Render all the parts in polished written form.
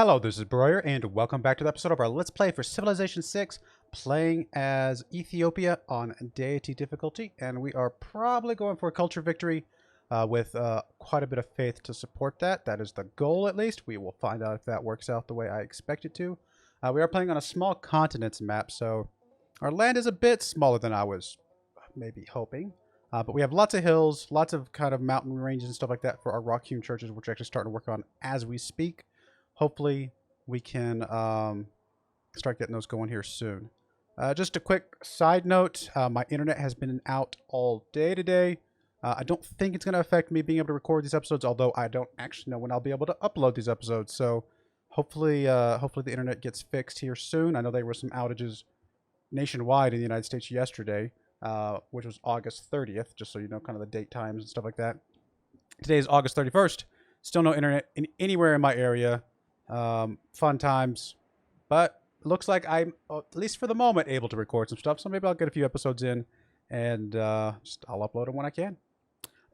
Hello, this is Broyar, and welcome back to the episode of our Let's Play for Civilization 6, playing as Ethiopia on Deity difficulty, and we are probably going for a culture victory with quite a bit of faith to support that. That is the goal, at least. We will find out if that works out the way I expect it to. We are playing on a small continents map, so our land is a bit smaller than I was maybe hoping. But we have lots of hills, lots of kind of mountain ranges and stuff like that for our Rock-Hewn churches, which we're actually starting to work on as we speak. Hopefully, we can start getting those going here soon. Just a quick side note, my internet has been out all day today. I don't think it's going to affect me being able to record these episodes, although I don't actually know when I'll be able to upload these episodes. So hopefully the internet gets fixed here soon. I know there were some outages nationwide in the United States yesterday, which was August 30th, just so you know kind of the date times and stuff like that. Today is August 31st. Still no internet anywhere in my area. Fun times, but looks like I'm, at least for the moment, able to record some stuff. So maybe I'll get a few episodes in, and I'll upload them when I can.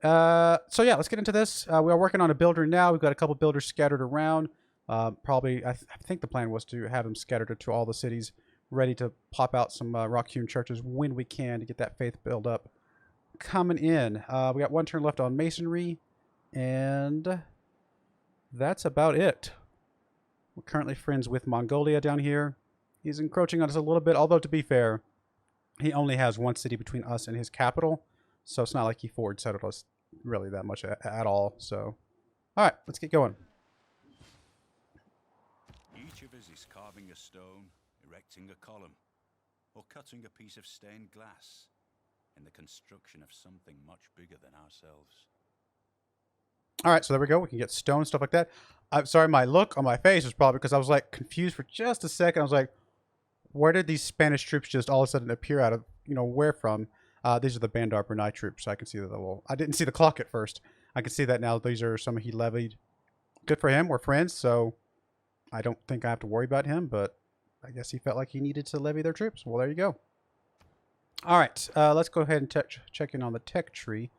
So yeah, let's get into this. We are working on a builder now. We've got a couple builders scattered around. Probably, I think the plan was to have them scattered to all the cities, ready to pop out some Rock-Hewn churches when we can to get that faith build up coming in. We got one turn left on masonry, and that's about it. We're currently friends with Mongolia down here. He's encroaching on us a little bit, although to be fair, he only has one city between us and his capital, so it's not like he forward settled us really that much at all. So, all right, let's get going. Each of us is carving a stone, erecting a column, or cutting a piece of stained glass in the construction of something much bigger than ourselves. All right, so there we go. We can get stone, stuff like that. I'm sorry, my look on my face was probably because I was like confused for just a second. I was like, where did these Spanish troops just all of a sudden appear out of, where from? These are the Bandar Brunei troops. So I can see the little, I didn't see the clock at first. I can see that now. These are some he levied. Good for him. We're friends, so I don't think I have to worry about him, but I guess he felt like he needed to levy their troops. Well, there you go. All right, let's go ahead and check in on the tech tree.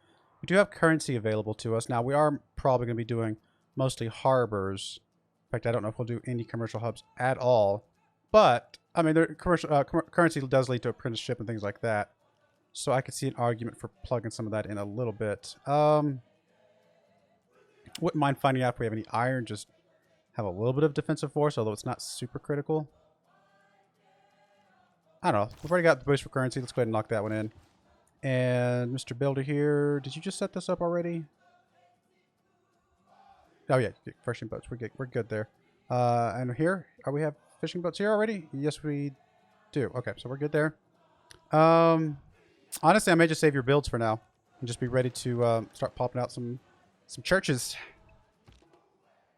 We do have currency available to us. Now, we are probably going to be doing mostly harbors. In fact, I don't know if we'll do any commercial hubs at all. But, I mean, currency does lead to apprenticeship and things like that. So I could see an argument for plugging some of that in a little bit. Wouldn't mind finding out if we have any iron. Just have a little bit of defensive force, although it's not super critical. I don't know. We've already got the boost for currency. Let's go ahead and knock that one in. And Mr. Builder here, did you just set this up already? Oh yeah, fishing boats. We're good there. And here, we have fishing boats here already? Yes, we do. Okay, so we're good there. Honestly, I may just save your builds for now and just be ready to start popping out some churches.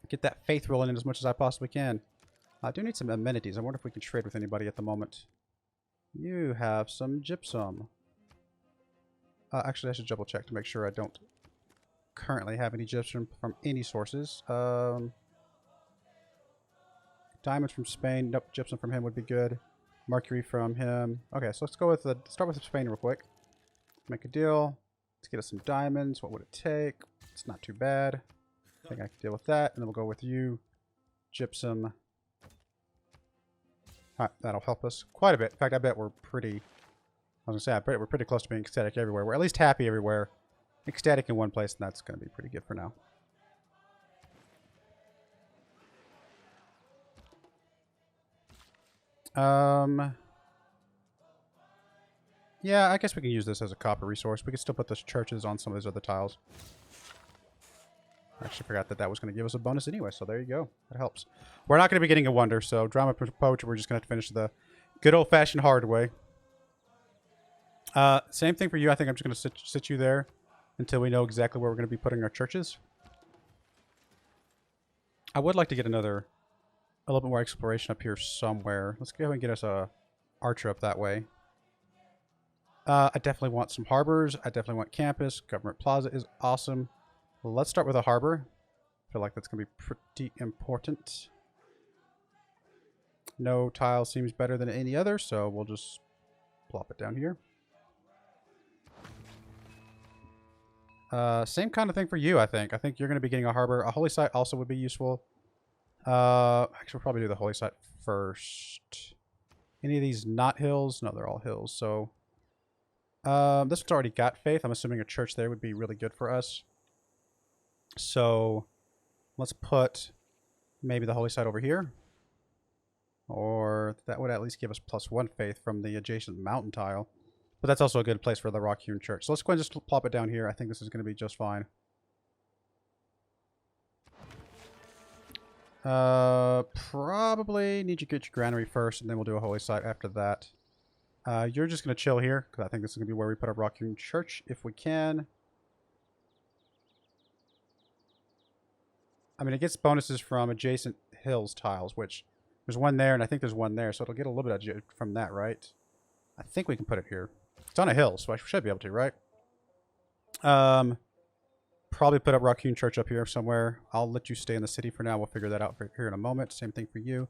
Get that faith rolling in as much as I possibly can. I do need some amenities. I wonder if we can trade with anybody at the moment. You have some gypsum. Actually, I should double check to make sure I don't currently have any gypsum from any sources. Diamonds from Spain. Nope, gypsum from him would be good. Mercury from him. Okay, so let's go with start with Spain real quick. Make a deal. Let's get us some diamonds. What would it take? It's not too bad. I think I can deal with that. And then we'll go with you. Gypsum. All right, that'll help us quite a bit. In fact, I bet we're pretty... I was going to say, we're pretty close to being ecstatic everywhere. We're at least happy everywhere. Ecstatic in one place, and that's going to be pretty good for now. Yeah, I guess we can use this as a copper resource. We can still put those churches on some of those other tiles. I actually forgot that was going to give us a bonus anyway, so there you go. That helps. We're not going to be getting a wonder, so drama poetry, we're just going to have to finish the good old-fashioned hard way. Same thing for you. I think I'm just going to sit you there until we know exactly where we're going to be putting our churches. I would like to get a little bit more exploration up here somewhere. Let's go ahead and get us a archer up that way. I definitely want some harbors. I definitely want campus. Government Plaza is awesome. Well, let's start with a harbor. I feel like that's going to be pretty important. No tile seems better than any other, so we'll just plop it down here. Same kind of thing for you, I think. I think you're going to be getting a harbor. A holy site also would be useful. Actually, we'll probably do the holy site first. Any of these not hills? No, they're all hills. So, this one's already got faith. I'm assuming a church there would be really good for us. So, let's put maybe the holy site over here. Or that would at least give us +1 faith from the adjacent mountain tile. But that's also a good place for the Rock-Hewn church. So let's go ahead and just plop it down here. I think this is going to be just fine. Probably need to get your granary first, and then we'll do a holy site after that. You're just going to chill here, because I think this is going to be where we put our Rock-Hewn church, if we can. I mean, it gets bonuses from adjacent hills tiles, which there's one there, and I think there's one there, so it'll get a little bit from that, right? I think we can put it here. It's on a hill, so I should be able to, right? Probably put up Rock-Hewn church up here somewhere. I'll let you stay in the city for now. We'll figure that out here in a moment. Same thing for you.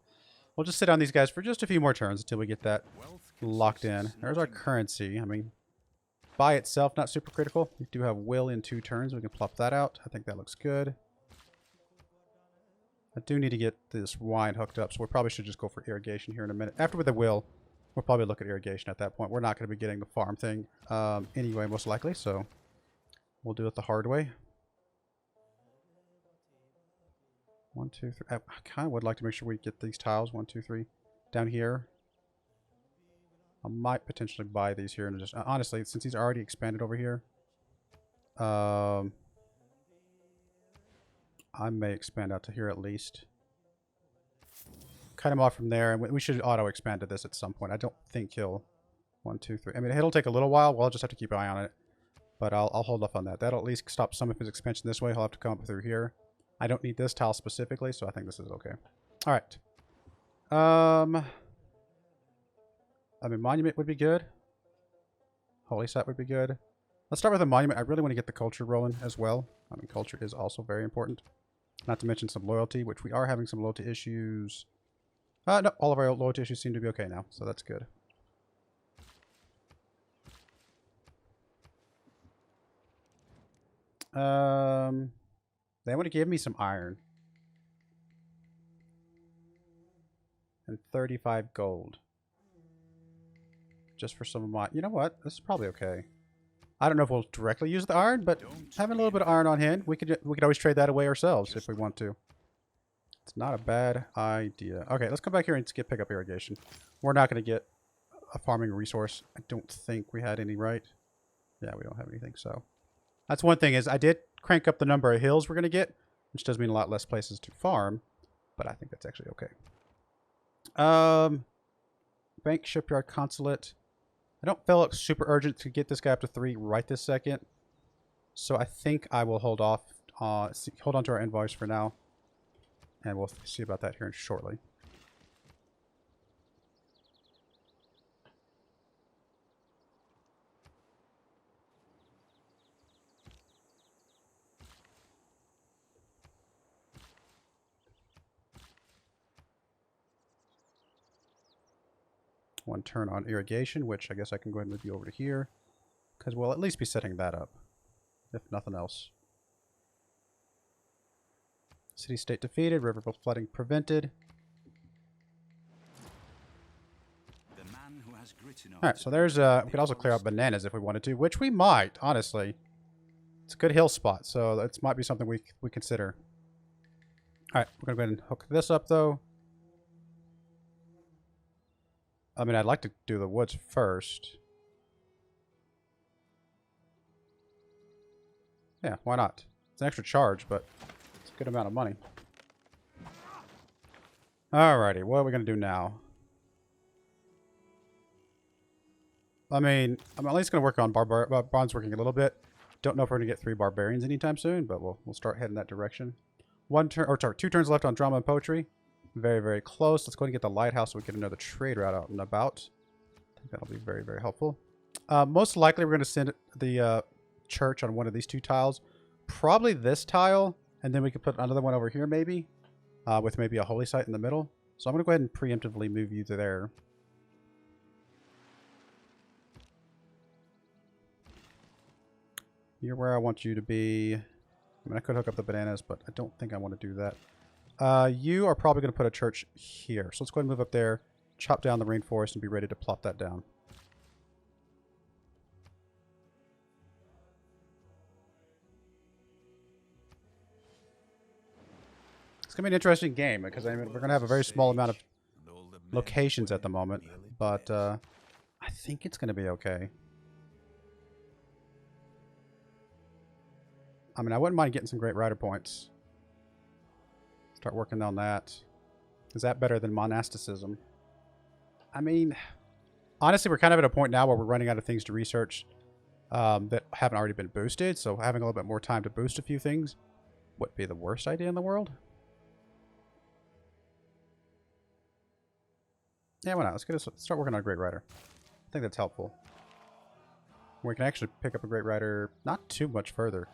We'll just sit on these guys for just a few more turns until we get that locked in. There's our currency. I mean, by itself, not super critical. We do have will in 2 turns. We can plop that out. I think that looks good. I do need to get this wine hooked up, so we probably should just go for irrigation here in a minute. After with the will, we'll probably look at irrigation at that point. We're not going to be getting the farm thing anyway, most likely, so we'll do it the hard way. 1, 2, 3. I kind of would like to make sure we get these tiles. 1, 2, 3 down here. I might potentially buy these here and just honestly, since he's already expanded over here, I may expand out to here at least. Cut him off from there, and we should auto expand to this at some point. I don't think he'll 1, 2, 3. I mean, it'll take a little while. We'll just have to keep an eye on it, but I'll hold off on that. That'll at least stop some of his expansion this way. He'll have to come up through here. I don't need this tile specifically, so I think this is okay. All right. I mean, monument would be good. Holy site would be good. Let's start with a monument. I really want to get the culture rolling as well. I mean, culture is also very important. Not to mention some loyalty, which we are having some loyalty issues. No, all of our loyalty issues seem to be okay now, so that's good. They want to give me some iron. And 35 gold. Just for some of my... You know what? This is probably okay. I don't know if we'll directly use the iron, but having a little bit of iron on hand, we could always trade that away ourselves if we want to. It's not a bad idea. Okay, let's come back here and pick up irrigation. We're not going to get a farming resource. I don't think we had any, right? Yeah, we don't have anything, so... That's one thing is I did crank up the number of hills we're going to get, which does mean a lot less places to farm, but I think that's actually okay. Bank, shipyard, consulate. I don't feel like super urgent to get this guy up to 3 right this second, so I think I will hold off, hold on to our invoice for now, and we'll see about that here shortly. One turn on irrigation, which I guess I can go ahead and move you over to here, because we'll at least be setting that up, if nothing else. City-state defeated, river flooding prevented. Alright, so there's, we could also clear out bananas if we wanted to, which we might, honestly. It's a good hill spot, so that might be something we consider. Alright, we're going to go ahead and hook this up, though. I mean, I'd like to do the woods first. Yeah, why not? It's an extra charge, but it's a good amount of money. Alrighty, what are we going to do now? I mean, I'm at least going to work on bronze working a little bit. Don't know if we're going to get 3 barbarians anytime soon, but we'll start heading that direction. 2 turns left on drama and poetry. Very, very close. Let's go ahead and get the lighthouse so we get another trade route out and about. I think that'll be very, very helpful. Most likely we're going to send the church on one of these 2 tiles. Probably this tile, and then we could put another one over here maybe, with maybe a holy site in the middle. So I'm going to go ahead and preemptively move you to there. You're where I want you to be. I mean, I could hook up the bananas, but I don't think I want to do that. You are probably going to put a church here. So let's go ahead and move up there, chop down the rainforest, and be ready to plop that down. It's going to be an interesting game because I mean, we're going to have a very small amount of locations at the moment, but I think it's going to be okay. I mean, I wouldn't mind getting some great rider points. Start working on that. Is that better than monasticism? I mean, honestly, we're kind of at a point now where we're running out of things to research that haven't already been boosted, so having a little bit more time to boost a few things wouldn't be the worst idea in the world. Yeah, why not? Let's start working on a great rider. I think that's helpful. We can actually pick up a great rider not too much further.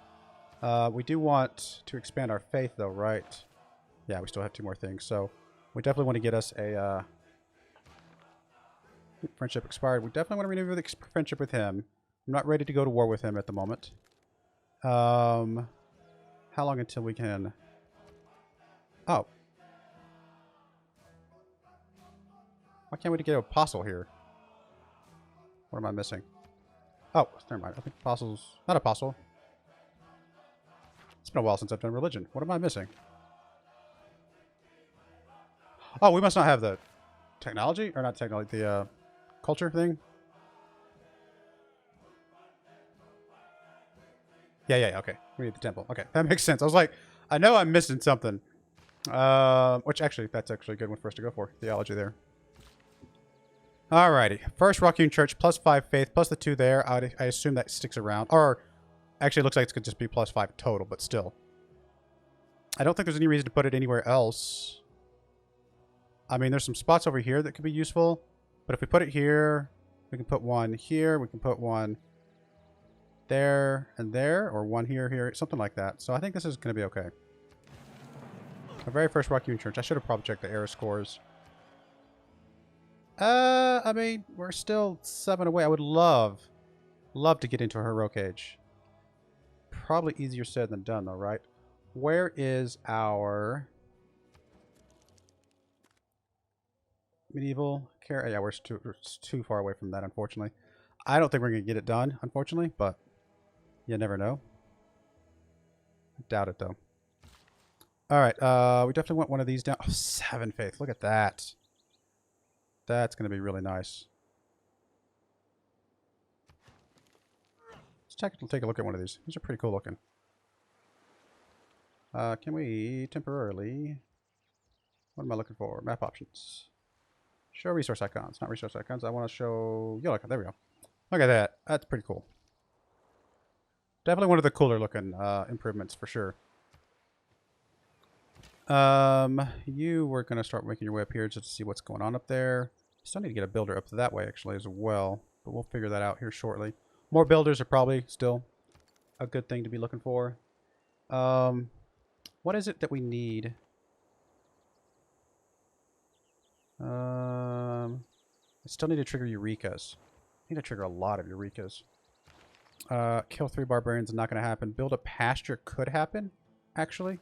We do want to expand our faith, though, right? Yeah, we still have 2 more things. So we definitely want to get us a friendship expired. We definitely want to renew the friendship with him. I'm not ready to go to war with him at the moment. How long until we can... Oh. Why can't we get an apostle here? What am I missing? Oh, never mind. I think apostles... Not apostle. It's been a while since I've done religion. What am I missing? Oh, we must not have the technology? Or not technology, the culture thing? Yeah, okay. We need the temple. Okay, that makes sense. I was like, I know I'm missing something. Which actually, that's actually a good one for us to go for. Theology there. Alrighty. First Rock-Hewn Church, +5 faith, plus the 2 there. I assume that sticks around. Or, actually, it looks like it's going to just be +5 total, but still. I don't think there's any reason to put it anywhere else. I mean, there's some spots over here that could be useful. But if we put it here, we can put one here. We can put one there and there. Or one here, here. Something like that. So I think this is going to be okay. Our very first Rock-Hewn Church. I should have probably checked the error scores. I mean, we're still 7 away. I would love to get into a heroic age. Probably easier said than done, though, right? Where is our medieval care? Yeah, we're too far away from that, unfortunately. I don't think we're going to get it done, unfortunately, but you never know. I doubt it, though. All right, we definitely want one of these down. Oh, 7 faith. Look at that. That's going to be really nice. Let's take a look at one of these. These are pretty cool looking. Can we temporarily... What am I looking for? Map options. Show resource icons. Not resource icons. I want to show... Yellow icon. There we go. Look at that. That's pretty cool. Definitely one of the cooler looking improvements for sure. You were going to start making your way up here just to see what's going on up there. Still need to get a builder up that way actually as well, but we'll figure that out here shortly. More builders are probably still a good thing to be looking for. What is it that we need? I still need to trigger Eurekas. I need to trigger a lot of Eurekas. Kill 3 barbarians is not going to happen. Build a pasture could happen, actually.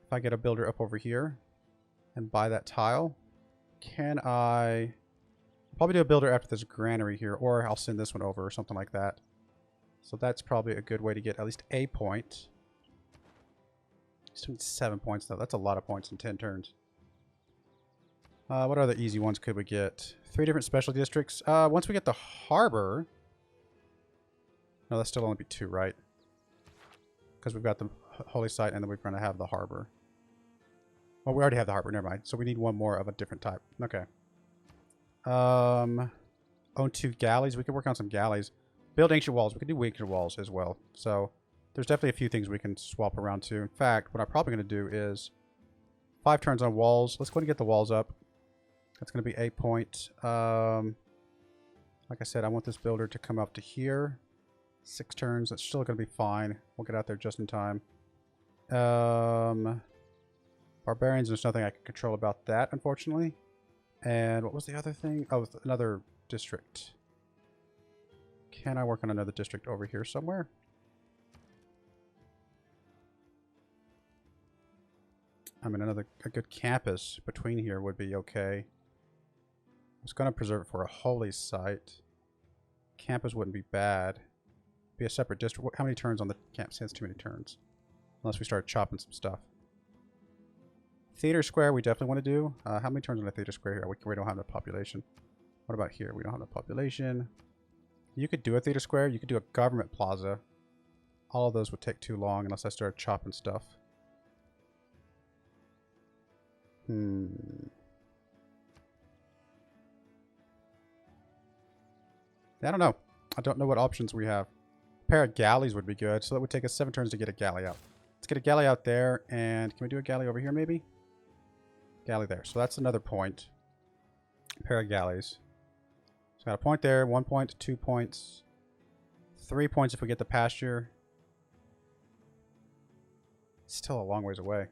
If I get a builder up over here and buy that tile, can I... I'll probably do a builder after this granary here, or I'll send this one over or something like that. So that's probably a good way to get at least a point. Still need 7 points, though. That's a lot of points in 10 turns. What other easy ones could we get? 3 different special districts. Once we get the harbor... No, that's still only be 2, right? Because we've got the holy site and then we're going to have the harbor. Well, we already have the harbor. Never mind. So we need one more of a different type. Okay. Own 2 galleys. We could work on some galleys. Build ancient walls. We could do ancient walls as well. So there's definitely a few things we can swap around to. In fact, what I'm probably going to do is 5 turns on walls. Let's go ahead and get the walls up. That's going to be 8 point. Like I said, I want this builder to come up to here. 6 turns. That's still going to be fine. We'll get out there just in time. Barbarians, there's nothing I can control about that, unfortunately. And what was the other thing? Oh, another district. Can I work on another district over here somewhere? I mean, a good campus between here would be okay. I was going to preserve it for a holy site. Campus wouldn't be bad. Be a separate district. How many turns on the campus? That's too many turns. Unless we start chopping some stuff. Theater square we definitely want to do. How many turns on the theater square here? We don't have the population. What about here? We don't have the population. You could do a theater square. You could do a government plaza. All of those would take too long unless I start chopping stuff. I don't know. I don't know what options we have. A pair of galleys would be good. So that would take us 7 turns to get a galley out. Let's get a galley out there. And can we do a galley over here maybe? Galley there. So that's another point. A pair of galleys. So got a point there. 1 point, 2 points. 3 points if we get the pasture. Still a long ways away.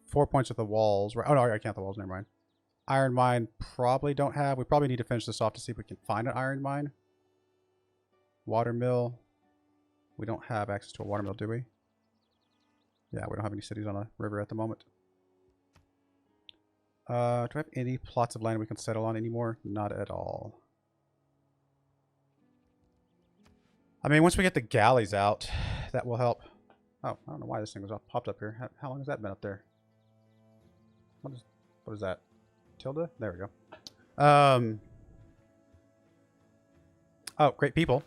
4 points with the walls. Right. Oh, no, I can't the walls. Never mind. Iron mine probably don't have. We probably need to finish this off to see if we can find an iron mine. Water mill. We don't have access to a water mill, do we? Yeah, we don't have any cities on a river at the moment. Do I have any plots of land we can settle on anymore? Not at all. I mean, once we get the galleys out, that will help. Oh, I don't know why this thing was popped up here. How long has that been up there? What is that? Tilde? There we go. Oh, great people.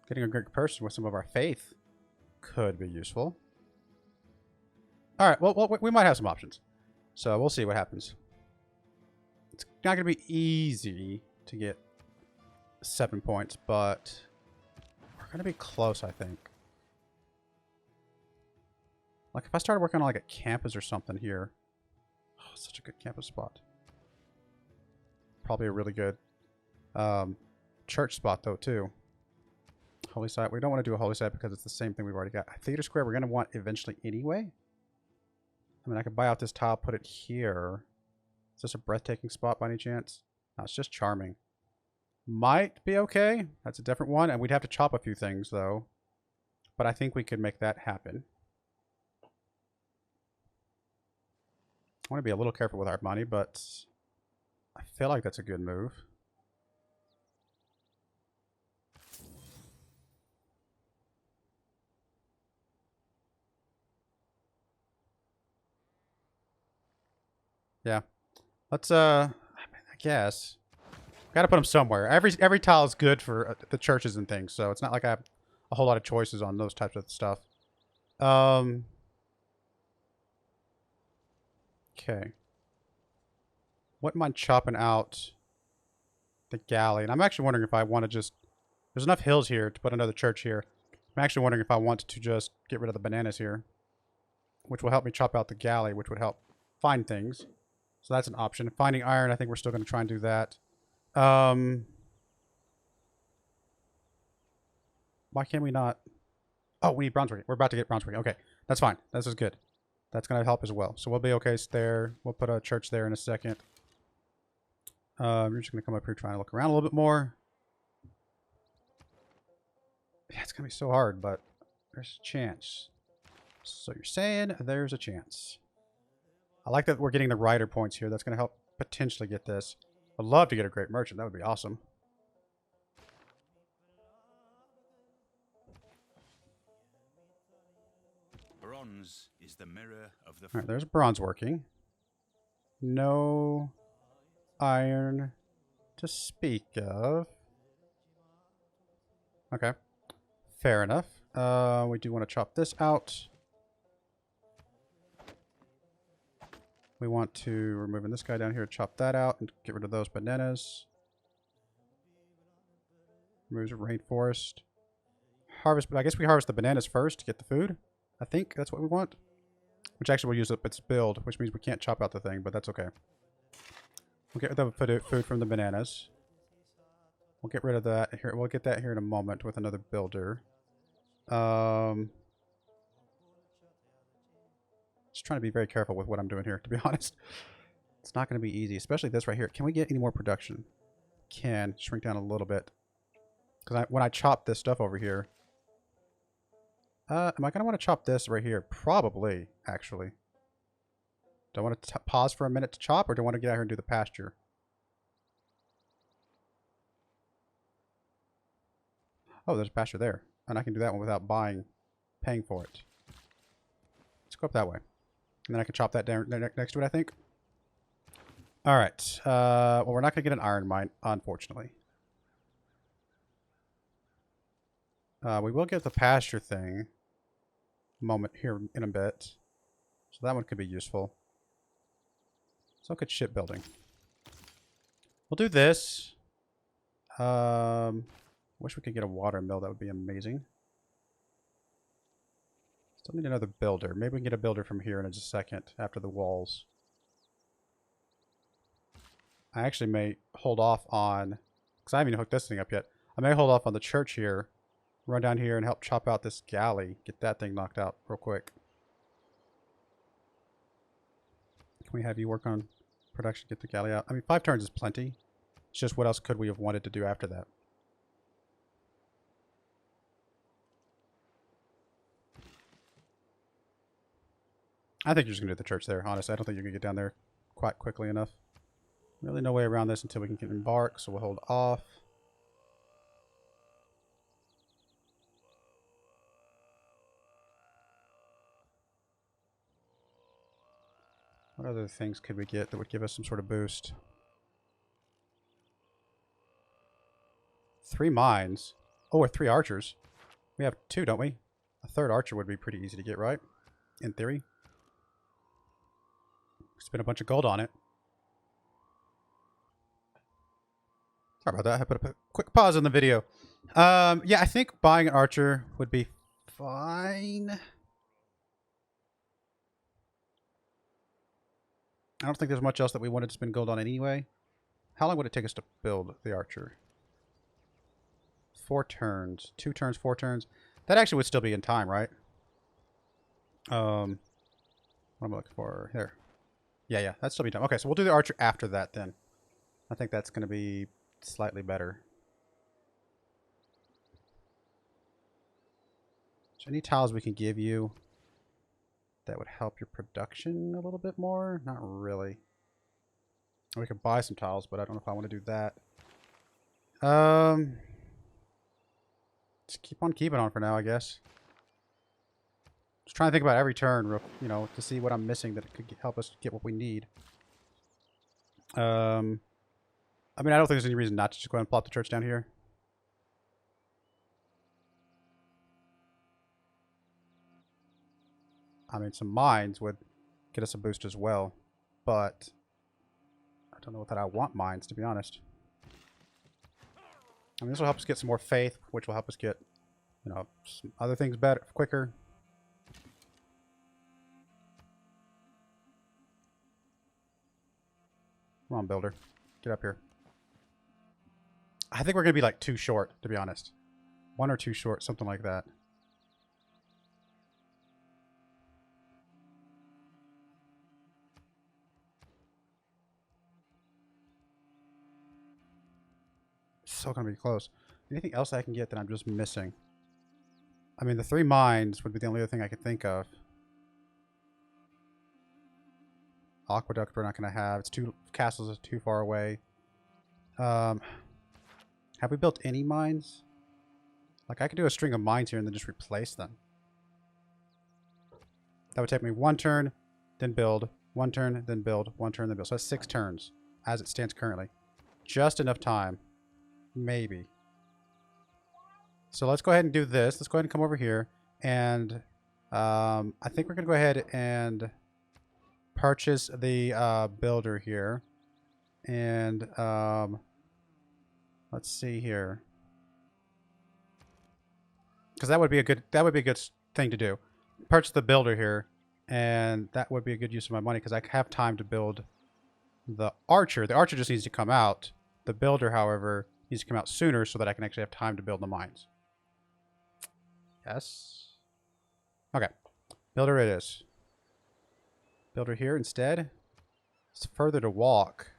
Getting a great person with some of our faith could be useful. All right, well, we might have some options. So we'll see what happens. It's not going to be easy to get 7 points, but we're going to be close, I think. Like, if I started working on, like, a campus or something here. Oh, such a good campus spot. Probably a really good church spot, though, too. Holy site. We don't want to do a holy site because it's the same thing we've already got. Theater square we're going to want eventually anyway. I mean, I could buy out this tile, put it here. Is this a breathtaking spot by any chance? No, it's just charming. Might be okay. That's a different one. And we'd have to chop a few things, though. But I think we could make that happen. I want to be a little careful with our money, but I feel like that's a good move. Yeah. Let's, I guess. Gotta put them somewhere. Every tile is good for the churches and things, so it's not like I have a whole lot of choices on those types of stuff. Okay. Wouldn't mind chopping out the galley. And I'm actually wondering if I want to just... There's enough hills here to put another church here. I'm actually wondering if I want to just get rid of the bananas here. Which will help me chop out the galley, which would help find things. So that's an option. Finding iron, I think we're still going to try and do that. Why can't we not... Oh, we need bronze working. We're about to get bronze working. Okay, that's fine. This is good. That's going to help as well. So we'll be okay there. We'll put a church there in a second. We're just going to come up here trying to look around a little bit more. Yeah, it's going to be so hard, but there's a chance. So you're saying there's a chance. I like that we're getting the rider points here. That's going to help potentially get this. I'd love to get a great merchant. That would be awesome. Bronze is the mirror of the... All right, there's bronze working. No iron to speak of. Okay. Fair enough. We do want to chop this out. We want to remove this guy down here, chop that out, and get rid of those bananas. Removes rainforest. Harvest, but I guess we harvest the bananas first to get the food. I think that's what we want. Which actually will use up its build, which means we can't chop out the thing, but that's okay. We'll get the food from the bananas. We'll get rid of that here. We'll get that here in a moment with another builder. Just trying to be very careful with what I'm doing here, to be honest. It's not going to be easy, especially this right here. Can we get any more production? Can shrink down a little bit. Because when I chop this stuff over here, Am I going to want to chop this right here? Probably, actually. Do I want to pause for a minute to chop, or do I want to get out here and do the pasture? Oh, there's a pasture there. And I can do that one without paying for it. Let's go up that way. And then I can chop that down next to it, I think. All right. Well, we're not going to get an iron mine, unfortunately. We will get the pasture thing moment here in a bit. So that one could be useful. So look at shipbuilding. We'll do this. Wish we could get a water mill. That would be amazing. Still need another builder. Maybe we can get a builder from here in just a second after the walls. I actually may hold off on, because I haven't even hooked this thing up yet. I may hold off on the church here, run down here and help chop out this galley. Get that thing knocked out real quick. Can we have you work on production, get the galley out? I mean, 5 turns is plenty. It's just what else could we have wanted to do after that? I think you're just going to do the church there, honestly. I don't think you can get down there quite quickly enough. Really no way around this until we can embark, so we'll hold off. What other things could we get that would give us some sort of boost? 3 mines. Oh, or 3 archers. We have 2, don't we? A 3rd archer would be pretty easy to get, right? In theory. Spend a bunch of gold on it. Sorry about that. I put a quick pause on the video. Yeah, I think buying an archer would be fine. I don't think there's much else that we wanted to spend gold on anyway. How long would it take us to build the archer? 4 turns. 2 turns, 4 turns. That actually would still be in time, right? What am I looking for? Here. Yeah, that'd still be time. Okay, so we'll do the archer after that then. I think that's going to be slightly better. So any tiles we can give you that would help your production a little bit more? Not really. We could buy some tiles, but I don't know if I want to do that. Just keep on keeping on for now, I guess. Just trying to think about every turn, you know, to see what I'm missing that could help us get what we need. I mean, I don't think there's any reason not to just go ahead and plot the church down here. I mean, some mines would get us a boost as well, but I don't know that I want mines, to be honest. I mean, this will help us get some more faith, which will help us get, you know, some other things better, quicker. Come on, builder. Get up here. I think we're going to be like 2 short, to be honest. 1 or 2 short, something like that. Still going to be close. Anything else I can get that I'm just missing? I mean, the 3 mines would be the only other thing I could think of. Aqueduct we're not going to have. It's 2 castles are too far away. Have we built any mines? Like, I could do a string of mines here and then just replace them. That would take me 1 turn, then build. 1 turn, then build. 1 turn, then build. So that's 6 turns as it stands currently. Just enough time. Maybe. So let's go ahead and do this. Let's go ahead and come over here. And I think we're going to go ahead and purchase the builder here. And let's see here. Because that would be a good thing to do. Purchase the builder here. And that would be a good use of my money because I have time to build the archer. The archer just needs to come out. The builder, however, needs to come out sooner so that I can actually have time to build the mines. Yes. Okay. Builder it is. Builder here instead. It's further to walk.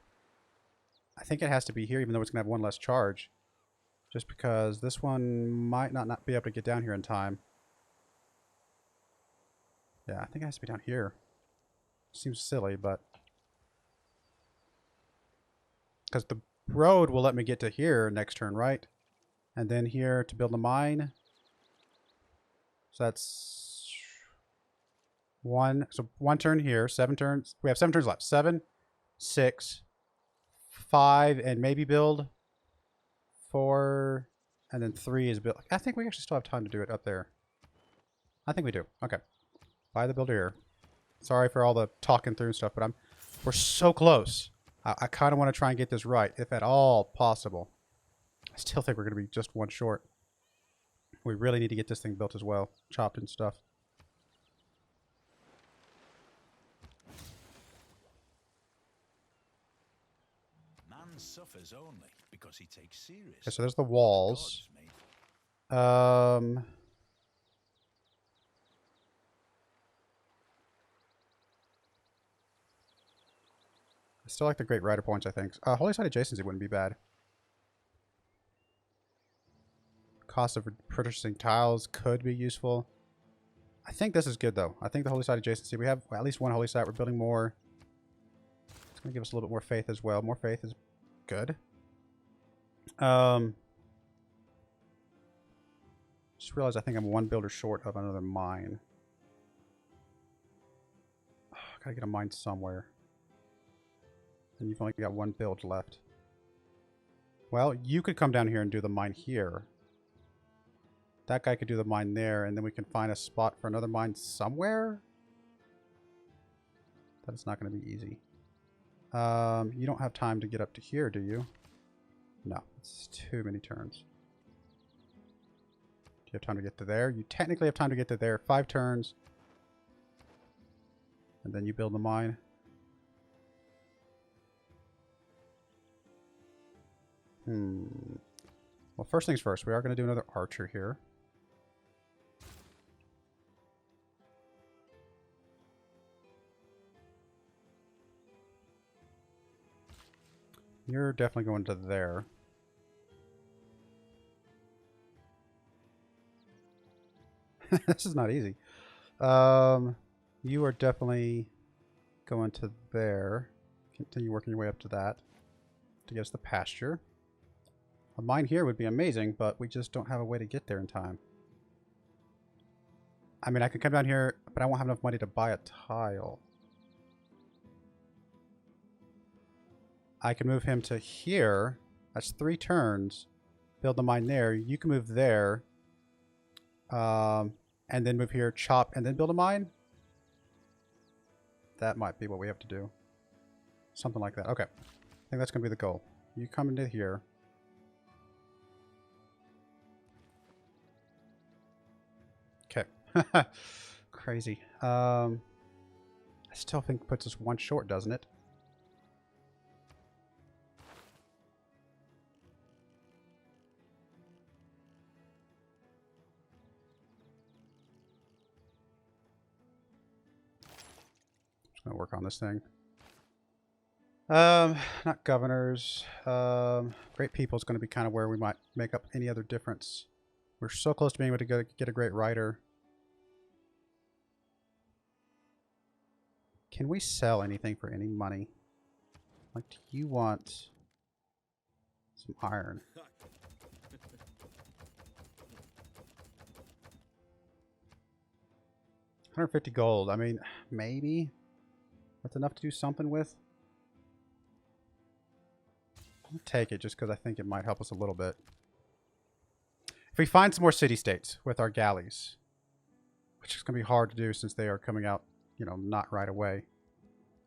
I think it has to be here even though it's going to have 1 less charge. Just because this one might not be able to get down here in time. Yeah, I think it has to be down here. Seems silly, but... Because the road will let me get to here next turn, right? And then here to build a mine. So that's... So one turn here, 7 turns. We have 7 turns left. 7, 6, 5, and maybe build 4, and then 3 is built. I think we actually still have time to do it up there. I think we do. Okay. Buy the builder here. Sorry for all the talking through and stuff, but we're so close. I kind of want to try and get this right, if at all possible. I still think we're going to be just one short. We really need to get this thing built as well. Chopped and stuff. Man suffers only because he takes serious. Okay, so there's the walls. I still like the Great Rider points, I think. Holy Site adjacency wouldn't be bad. Cost of purchasing tiles could be useful. I think this is good, though. I think the Holy Site adjacency, we have at least one Holy Site. We're building more. It's going to give us a little bit more faith as well. More faith is good. Just realized I think I'm one builder short of another mine. Oh, gotta get a mine somewhere. And you've only got one build left. Well, you could come down here and do the mine here. That guy could do the mine there, and then we can find a spot for another mine somewhere. That is not going to be easy. You don't have time to get up to here, do you? No, it's too many turns. Do you have time to get to there? You technically have time to get to there. 5 turns. And then you build the mine. Well, first things first, we are going to do another archer here. You're definitely going to there. This is not easy. You are definitely going to there. Continue working your way up to that to get us the pasture. A mine here would be amazing, but we just don't have a way to get there in time. I mean, I could come down here, but I won't have enough money to buy a tile. I can move him to here. That's 3 turns. Build the mine there. You can move there. And then move here, chop, and then build a mine. That might be what we have to do. Something like that. Okay. I think that's going to be the goal. You come into here. Okay. Crazy. I still think it puts us one short, doesn't it? Just gonna work on this thing. Not governors. Great people is going to be kind of where we might make up any other difference. We're so close to being able to get a great writer. Can we sell anything for any money? Like, do you want some iron? 150 gold. I mean, maybe that's enough to do something with. I'll take it just because I think it might help us a little bit. If we find some more city-states with our galleys, which is going to be hard to do since they are coming out, you know, not right away.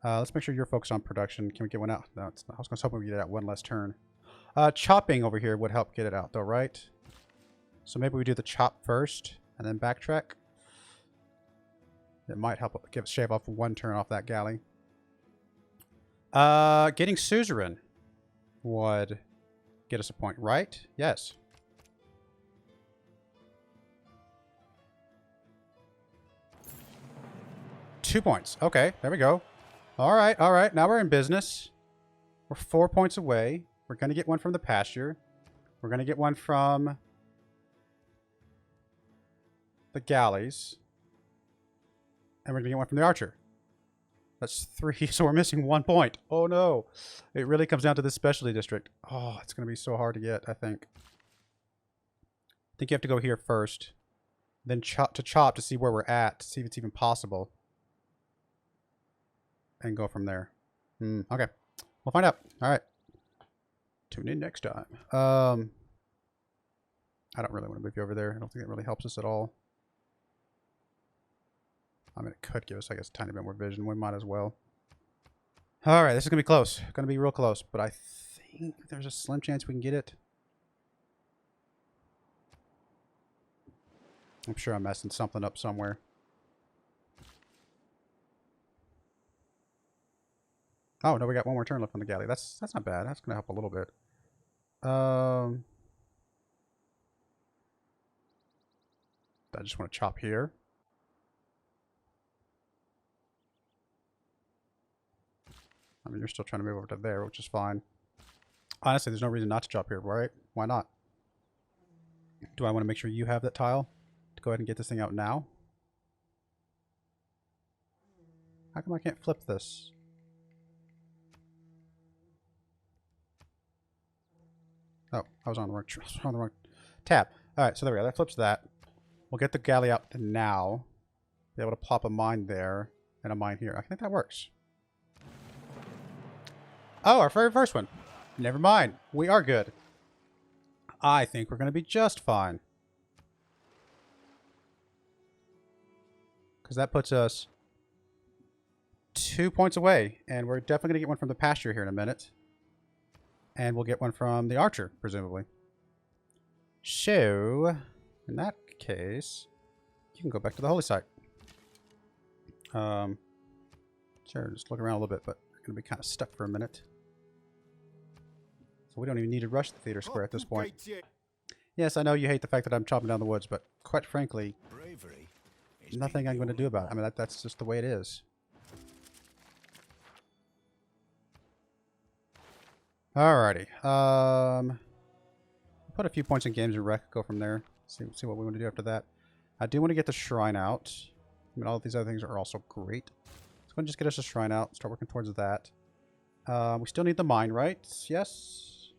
Let's make sure you're focused on production. Can we get one out? No, it's not. I was hoping we get it out one less turn. Chopping over here would help get it out, though, right? So maybe we do the chop first and then backtrack. It might help shave off 1 turn off that galley. Getting suzerain would get us a point, right? Yes. Two points. Okay, there we go. All right, all right. Now we're in business. We're 4 points away. We're going to get one from the pasture. We're going to get one from the galleys. And we're going to get one from the archer. That's 3, so we're missing 1 point. Oh no. It really comes down to this specialty district. Oh, it's going to be so hard to get, I think. I think you have to go here first. Then chop to see where we're at, to see if it's even possible. And go from there. Okay. We'll find out. Alright. Tune in next time. I don't really want to move you over there. I don't think it really helps us at all. I mean, it could give us, I guess, a tiny bit more vision. We might as well. Alright, this is going to be close. Going to be real close. But I think there's a slim chance we can get it. I'm sure I'm messing something up somewhere. Oh, no, we got one more turn left on the galley. That's not bad. That's going to help a little bit. I just want to chop here. I mean, you're still trying to move over to there, which is fine. Honestly, there's no reason not to chop here, right? Why not? Do I want to make sure you have that tile to go ahead and get this thing out now? How come I can't flip this? Oh, I was on the wrong tab. All right, so there we go. That flips that. We'll get the galley out now. Be able to plop a mine there and a mine here. I think that works. Oh, our very first one. Never mind. We are good. I think we're going to be just fine. Because that puts us 2 points away. And we're definitely going to get one from the pasture here in a minute. And we'll get one from the archer, presumably. So, in that case, you can go back to the holy site. Sure, just look around a little bit, but we're going to be kind of stuck for a minute. So we don't even need to rush the theater square at this point. Yes, I know you hate the fact that I'm chopping down the woods, but quite frankly, nothing I'm going to do about it. I mean, that's just the way it is. Alrighty. Put a few points in games and rec, go from there. See what we want to do after that. I do want to get the shrine out. I mean, all of these other things are also great. Let's go and just get us a shrine out. Start working towards that. We still need the mine, right? Yes.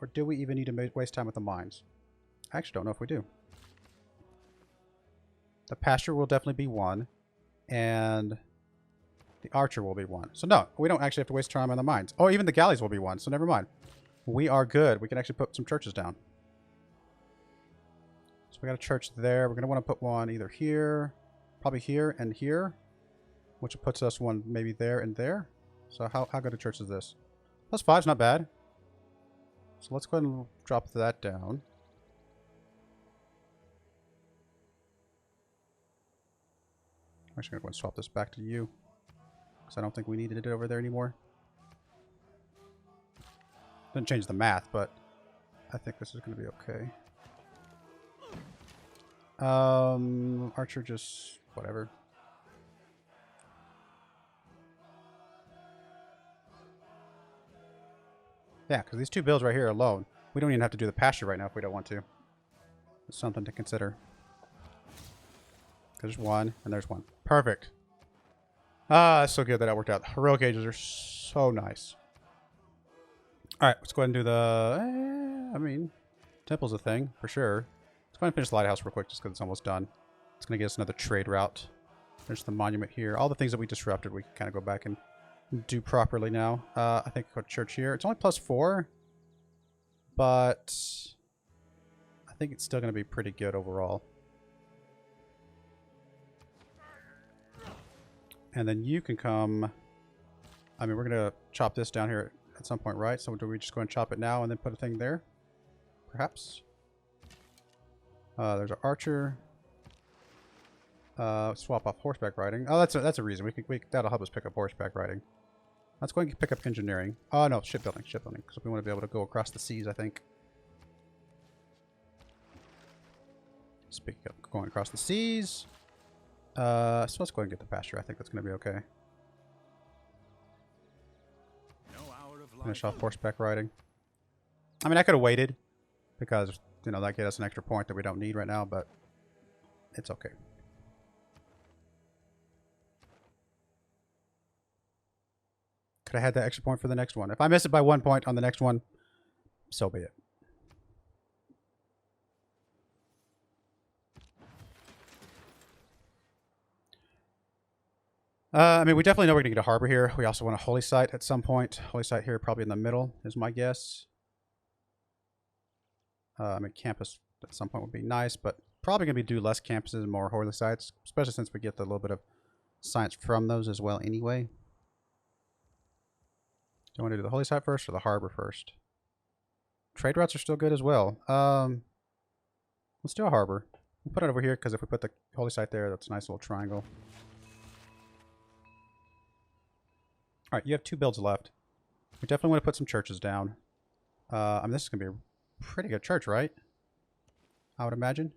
Or do we even need to waste time with the mines? I actually don't know if we do. The pasture will definitely be one. And the archer will be one. So no, we don't actually have to waste time on the mines. Oh, even the galleys will be one, so never mind. We are good. We can actually put some churches down. So we got a church there. We're going to want to put one either here, probably here and here, which puts us one maybe there and there. So how good a church is this? +5 is not bad. So let's go ahead and drop that down. I'm actually going to go and swap this back to you, because I don't think we needed it over there anymore. Doesn't change the math, but I think this is going to be okay. Archer just whatever. Yeah, because these two builds right here alone, we don't even have to do the pasture right now if we don't want to. It's something to consider. There's one, and there's one. Perfect. Ah, that's so good that worked out. Heroic Ages are so nice. Alright, let's go ahead and do the... I mean, temple's a thing, for sure. Let's go ahead and finish the lighthouse real quick, just because it's almost done. It's going to get us another trade route. There's the monument here. All the things that we disrupted, we can kind of go back and do properly now. I think go to church here. It's only +4, but I think it's still going to be pretty good overall. And then you can come... I mean, we're going to chop this down here at some point, right? So do we just go and chop it now and then put a thing there? Perhaps? There's our archer. Swap off horseback riding. Oh, that's a reason. That'll help us pick up horseback riding. Let's go and pick up engineering. Oh, no, shipbuilding. Because we want to be able to go across the seas, I think. Speaking of going across the seas... so let's go ahead and get the pasture. I think that's going to be okay. Finish off horseback riding. I mean, I could have waited because, you know, that gave us an extra point that we don't need right now, but it's okay. Could have had that extra point for the next one. If I miss it by 1 point on the next one, so be it. I mean, we definitely know we're going to get a harbor here. We also want a holy site at some point. Holy site here, probably in the middle, is my guess. I mean, campus at some point would be nice, but probably going to do less campuses and more holy sites, especially since we get the little bit of science from those as well anyway. Do you want to do the holy site first or the harbor first? Trade routes are still good as well. Let's do a harbor. We'll put it over here because if we put the holy site there, that's a nice little triangle. All right, you have 2 builds left. We definitely want to put some churches down. I mean, this is going to be a pretty good church, right? I would imagine.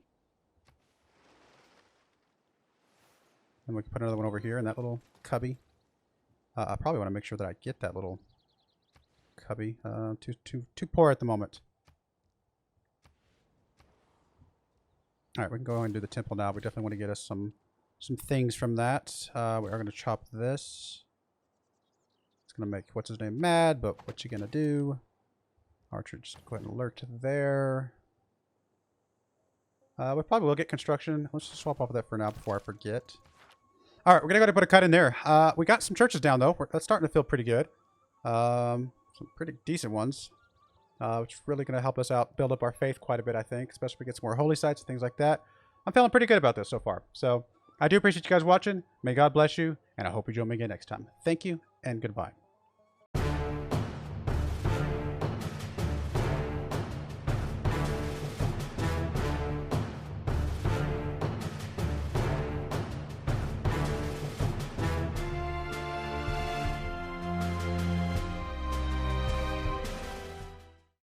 And we can put another one over here in that little cubby. I probably want to make sure that I get that little cubby. Too poor at the moment. All right, we can go and do the temple now. We definitely want to get us some things from that. We are going to chop this. It's going to make what's his name mad, but what you going to do? Archer, just go ahead and alert there. We probably will get construction. Let's just swap off of that for now before I forget. All right, we're going to go ahead and put a cut in there. We got some churches down, though. That's starting to feel pretty good. Some pretty decent ones, which is really going to help us out, build up our faith quite a bit, I think, especially if we get some more holy sites and things like that. I'm feeling pretty good about this so far. So I do appreciate you guys watching. May God bless you, and I hope you join me again next time. Thank you, and goodbye.